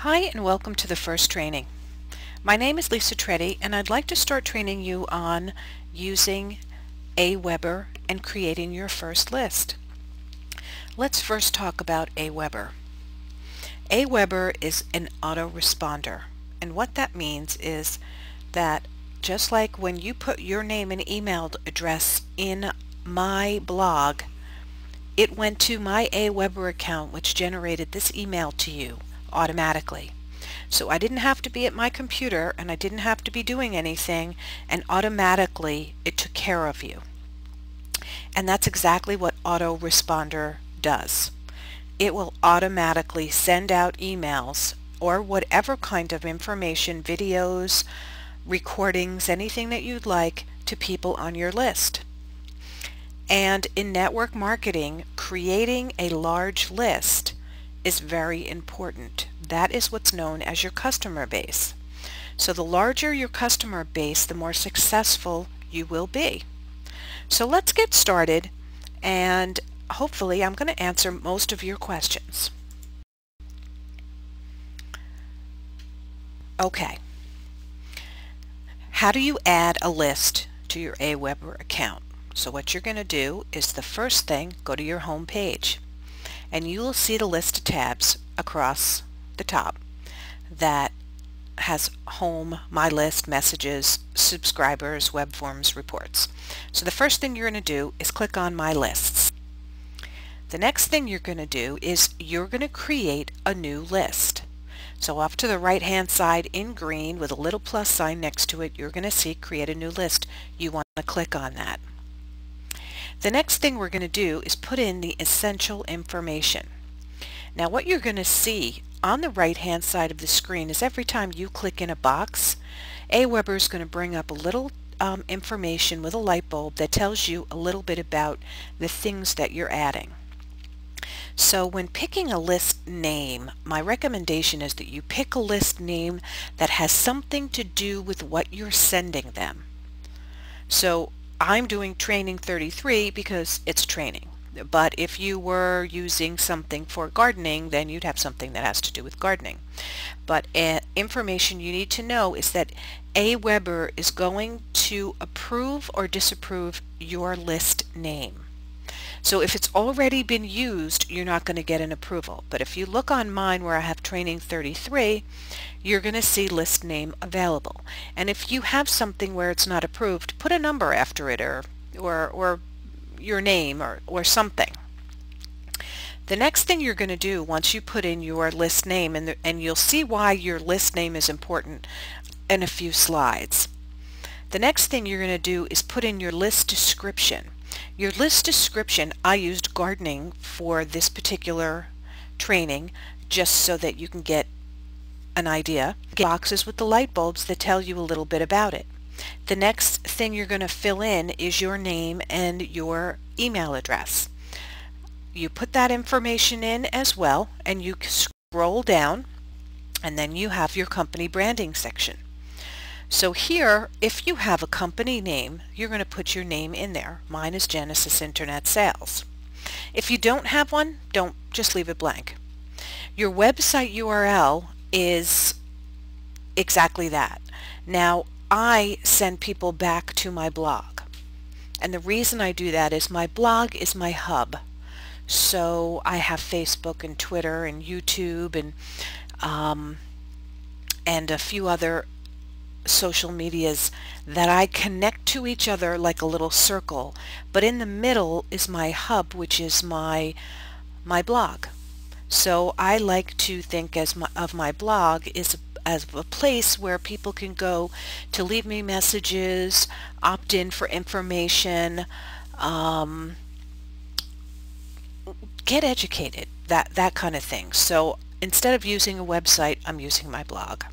Hi and welcome to the first training. My name is Lisa Treddy and I'd like to start training you on using AWeber and creating your first list. Let's first talk about AWeber. AWeber is an autoresponder, and what that means is that just like when you put your name and email address in my blog, it went to my AWeber account which generated this email to you automatically. So I didn't have to be at my computer and I didn't have to be doing anything, and automatically it took care of you. And that's exactly what autoresponder does. It will automatically send out emails or whatever kind of information, videos, recordings, anything that you'd like to people on your list. And in network marketing, creating a large list is very important. That is what's known as your customer base. So the larger your customer base, the more successful you will be. So let's get started, and hopefully I'm going to answer most of your questions. Okay. How do you add a list to your AWeber account? So what you're going to do is, the first thing, go to your home page, and you will see the list of tabs across the top that has home, my list, messages, subscribers, web forms, reports. So the first thing you're going to do is click on my lists. The next thing you're going to do is you're going to create a new list. So off to the right hand side in green with a little plus sign next to it, you're going to see create a new list. You want to click on that. The next thing we're going to do is put in the essential information. Now what you're going to see on the right hand side of the screen is every time you click in a box, AWeber is going to bring up a little information with a light bulb that tells you a little bit about the things that you're adding. So when picking a list name, my recommendation is that you pick a list name that has something to do with what you're sending them. So I'm doing training 33 because it's training. But if you were using something for gardening, then you'd have something that has to do with gardening. But information you need to know is that AWeber is going to approve or disapprove your list name. So if it's already been used, you're not going to get an approval. But if you look on mine where I have training 33, you're going to see list name available. And if you have something where it's not approved, put a number after it, or your name or something. The next thing you're going to do once you put in your list name, and you'll see why your list name is important in a few slides. The next thing you're going to do is put in your list description. Your list description, I used gardening for this particular training just so that you can get an idea. Boxes with the light bulbs that tell you a little bit about it. The next thing you're going to fill in is your name and your email address. You put that information in as well, and you scroll down, and then you have your company branding section. So here, if you have a company name, you're going to put your name in there. Mine is Genesis Internet Sales. If you don't have one, just leave it blank. Your website URL is exactly that. Now, I send people back to my blog, and the reason I do that is my blog is my hub. So I have Facebook and Twitter and YouTube and a few other social medias that I connect to each other like a little circle, but in the middle is my hub, which is my blog. So I like to think of my blog as a place where people can go to leave me messages, opt in for information, get educated, that kind of thing. So instead of using a website, I'm using my blog.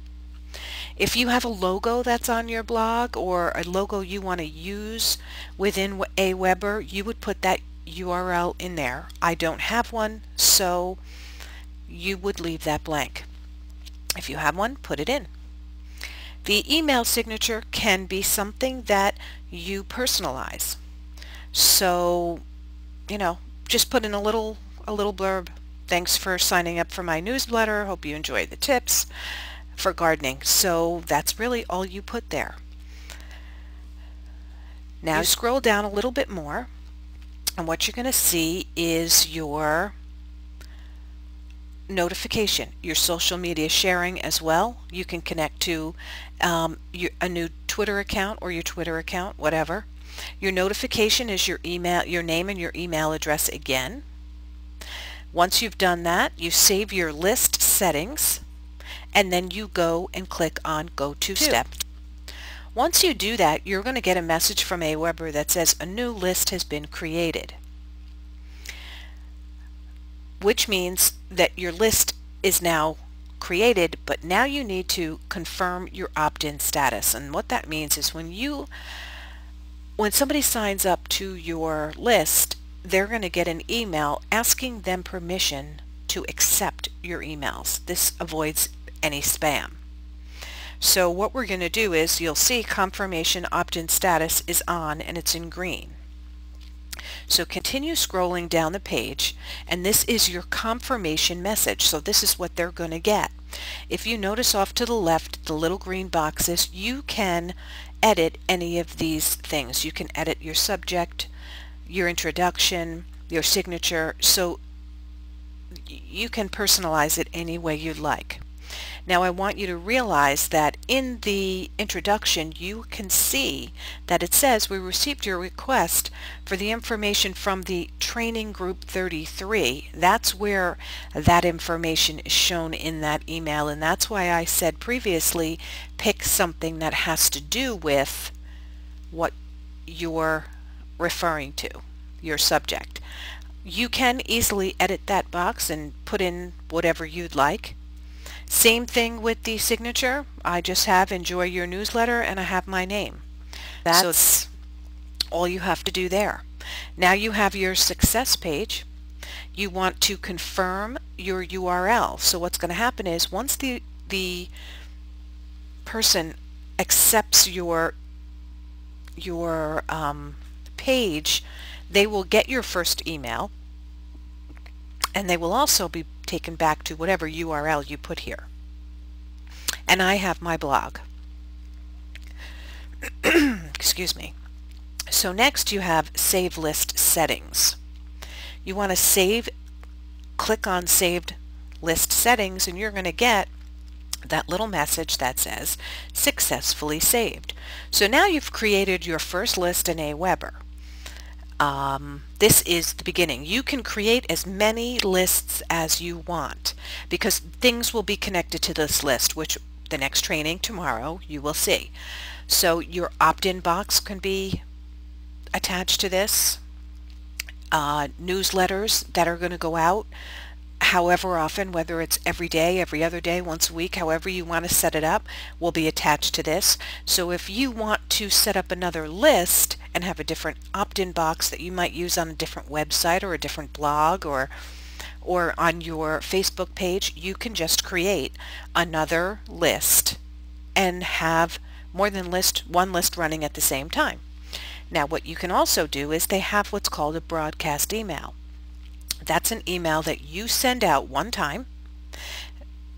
If you have a logo that's on your blog, or a logo you want to use within AWeber, you would put that URL in there. I don't have one, so you would leave that blank. If you have one, put it in. The email signature can be something that you personalize. So, just put in a little blurb Thanks for signing up for my newsletter. Hope you enjoy the tips for gardening. So that's really all you put there. Now you scroll down a little bit more, and what you're going to see is your notification, your social media sharing as well. You can connect to a new Twitter account or your Twitter account, whatever. Your notification is your email, your name and your email address again. Once you've done that, you save your list settings, and then you go and click on Go to Step. Once you do that, you're going to get a message from AWeber that says a new list has been created, which means that your list is now created, but now you need to confirm your opt-in status. And what that means is when somebody signs up to your list, they're going to get an email asking them permission to accept your emails. This avoids any spam. So what we're going to do is, you'll see confirmation opt-in status is on and it's in green. So continue scrolling down the page, and this is your confirmation message. So this is what they're going to get. If you notice off to the left, the little green boxes, you can edit any of these things. You can edit your subject, your introduction, your signature, so you can personalize it any way you'd like. Now I want you to realize that in the introduction you can see that it says, "We received your request for the information from the training group 33. That's where that information is shown in that email, and that's why I said previously, pick something that has to do with what you're referring to, your subject. You can easily edit that box and put in whatever you'd like. Same thing with the signature. I just have "Enjoy your newsletter" and I have my name. That's all you have to do there. Now you have your success page. You want to confirm your URL. So what's going to happen is, once the person accepts your page, they will get your first email, and they will also be taken back to whatever URL you put here. And I have my blog. Excuse me. So next you have Save List Settings. You want to click on Saved List Settings, and you're going to get that little message that says "Successfully saved." So now you've created your first list in AWeber. This is the beginning. You can create as many lists as you want, because things will be connected to this list, which the next training tomorrow you will see. So your opt-in box can be attached to this. Newsletters that are going to go out however often, whether it's every day, every other day, once a week, however you want to set it up, will be attached to this. So if you want to set up another list and have a different opt-in box that you might use on a different website or a different blog or on your Facebook page, you can just create another list and have more than one list running at the same time. Now what you can also do is, they have what's called a broadcast email. That's an email that you send out one time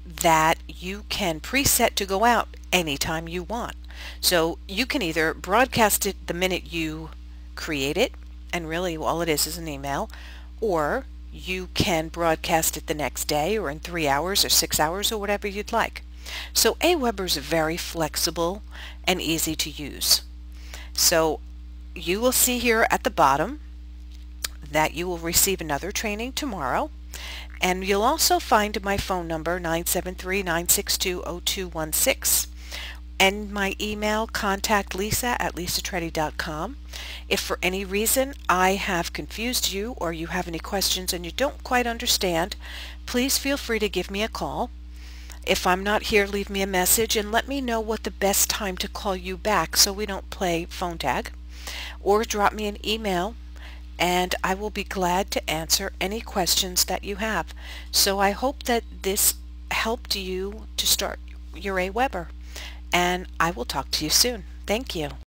that you can preset to go out anytime you want. So you can either broadcast it the minute you create it, and really all it is an email, or you can broadcast it the next day, or in 3 hours or 6 hours, or whatever you'd like. So AWeber is very flexible and easy to use. So you will see here at the bottom that you will receive another training tomorrow, and you'll also find my phone number, 973-962-0216, and my email, contact.lisa@lisatretti.com. If for any reason I have confused you, or you have any questions and you don't quite understand, please feel free to give me a call. If I'm not here, leave me a message and let me know what the best time to call you back, so we don't play phone tag, or drop me an email, and I will be glad to answer any questions that you have. So I hope that this helped you to start your AWeber, and I will talk to you soon. Thank you.